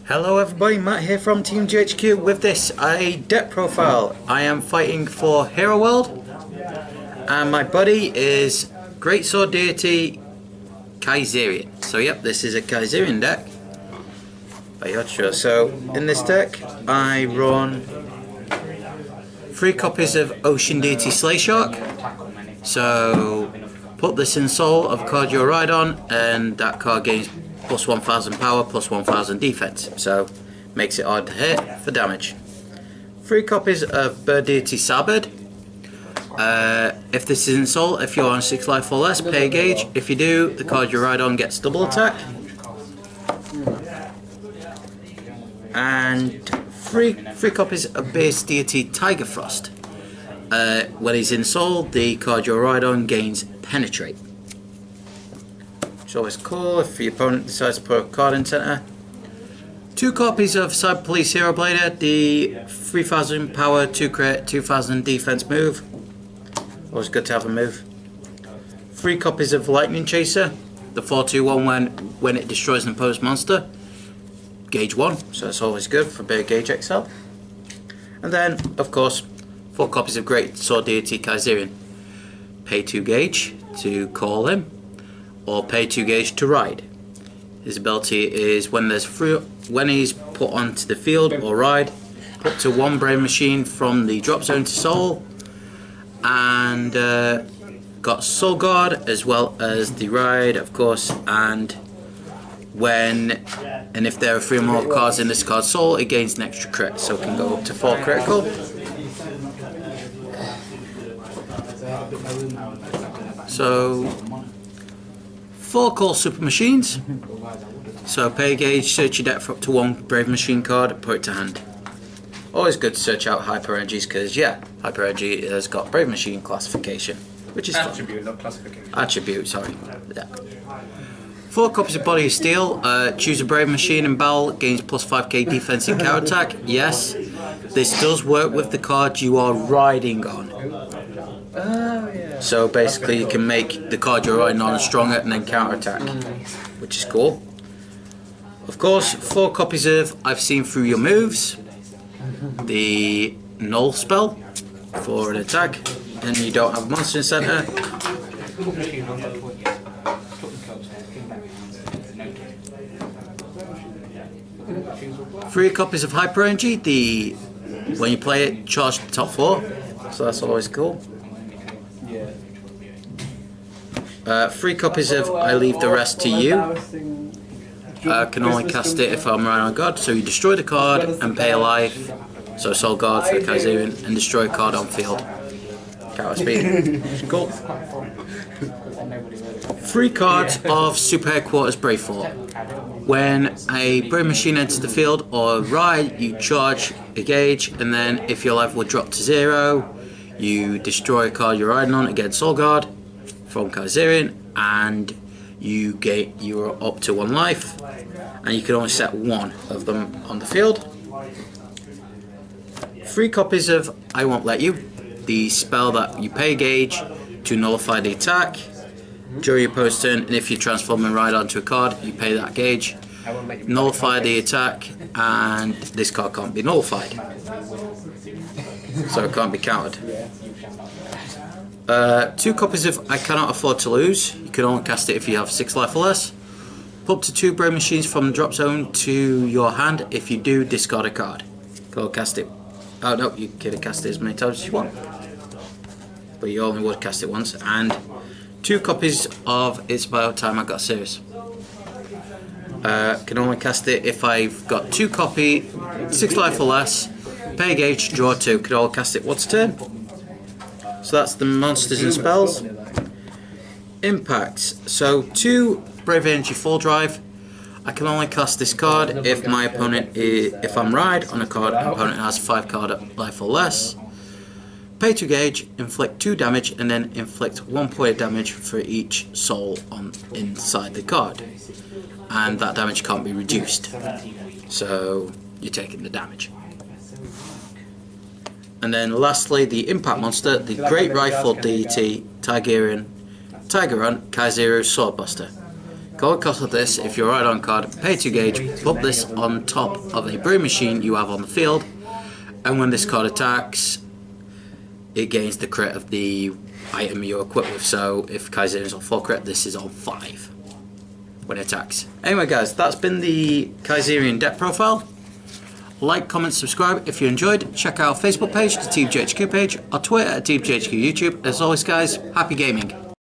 Hello everybody, Matt here from Team GHQ with this a deck profile. I am fighting for Hero World and my buddy is Great Sword Deity Kaizerion. So yep, this is a Kaizerion deck by GHQ. So in this deck I run 3 copies of Ocean Deity Slay Shark. So put this in soul of a card you ride on and that card gains plus 1000 power, plus 1000 defense, so makes it hard to hit for damage. 3 copies of Bird Deity Sabbath. If this is in soul, if you're on 6 life or less, pay a gauge. If you do, the card you ride on gets double attack. And 3 copies of Base Deity Tiger Frost. When he's in soul, the card you ride on gains penetrate. It's always cool if your opponent decides to put a card in center. 2 copies of Cyber Police Hero Blader, the 3000 power, 2 crit, 2000 defense move. Always good to have a move. 3 copies of Lightning Chaser, the 4/2/1 when it destroys an opposed monster. Gauge 1, so that's always good for big gauge XL. And then, of course, 4 copies of Great Sword Deity Kaizerion. Pay 2 gauge to call him, or pay 2 gauge to ride. His ability is when he's put onto the field or ride, put to 1 Brave Machine from the drop zone to soul, and got Soul Guard as well as the ride, of course. And if there are 3 more cards in this card's soul, it gains an extra crit, so it can go up to 4 critical. So 4 Call Super Machines. So pay a gauge, search your deck for up to 1 Brave Machine card, put it to hand. Always good to search out Hyper Energies because yeah, Hyper Energy has got Brave Machine classification, which is attribute, not classification. Attribute, sorry. Yeah. 4 copies of Body of Steel. Choose a Brave Machine and battle, gains plus 5k defense and counter attack. Yes, this does work with the card you are riding on. So basically you can make the card you're riding on stronger and then counter attack, which is cool. Of course, 4 copies of I've Seen Through Your Moves, the null spell for an attack, and you don't have a monster in center. 3 copies of Hyper Energy, when you play it, charge the top 4, so that's always cool. 3 copies of I Leave the Rest to You. Can only cast it if I'm right on guard, so you destroy the card and pay a life, so Soul Guard for the Kaizerion, and destroy a card on field. Counter speed. Cool. 3 cards of Super Headquarters Brave Fort. When a Brave Machine enters the field or ride, you charge a gauge, and then if your life will drop to 0, you destroy a card you're riding on against Soul Guard from Kaizerion, and you are up to 1 life, and you can only set 1 of them on the field. 3 copies of I Won't Let You, the spell that you pay gauge to nullify the attack during your opponent's turn, and if you transform and ride onto a card, you pay that gauge, nullify the attack, and this card can't be nullified, so it can't be countered. 2 copies of I Cannot Afford to Lose. You can only cast it if you have 6 life or less. Put up to 2 Brave Machines from the drop zone to your hand. If you do, discard a card. Go cast it. Oh no, you can cast it as many times as you want, but you only would cast it once. And 2 copies of It's About Time I Got Serious. Can only cast it if I've got 2 copy, 6 life or less. Pay a gauge, draw 2. Can only cast it once a turn. So that's the monsters and spells. Impacts. So 2 Brave Energy Full Drive. I can only cast this card if my opponent if I'm ride on a card, my opponent has 5 card life or less. Pay 2 gauge, inflict 2 damage, and then inflict 1 point of damage for each soul inside the card. And that damage can't be reduced. So you're taking the damage. And then lastly, the impact monster, the Great Rifle Deity Kaizerion Kaizerion Swordbuster. Gold cost of this, if you're right on card, pay 2 gauge, put this on top of a brewing machine you have on the field, and when this card attacks, it gains the crit of the item you're equipped with. So if Kaizerion is on 4 crit, this is on 5 when it attacks. Anyway guys, that's been the Kaizerion deck profile. Like, comment, subscribe if you enjoyed. Check out our Facebook page, the Team GHQ page, our Twitter at Team GHQ YouTube. As always guys, happy gaming.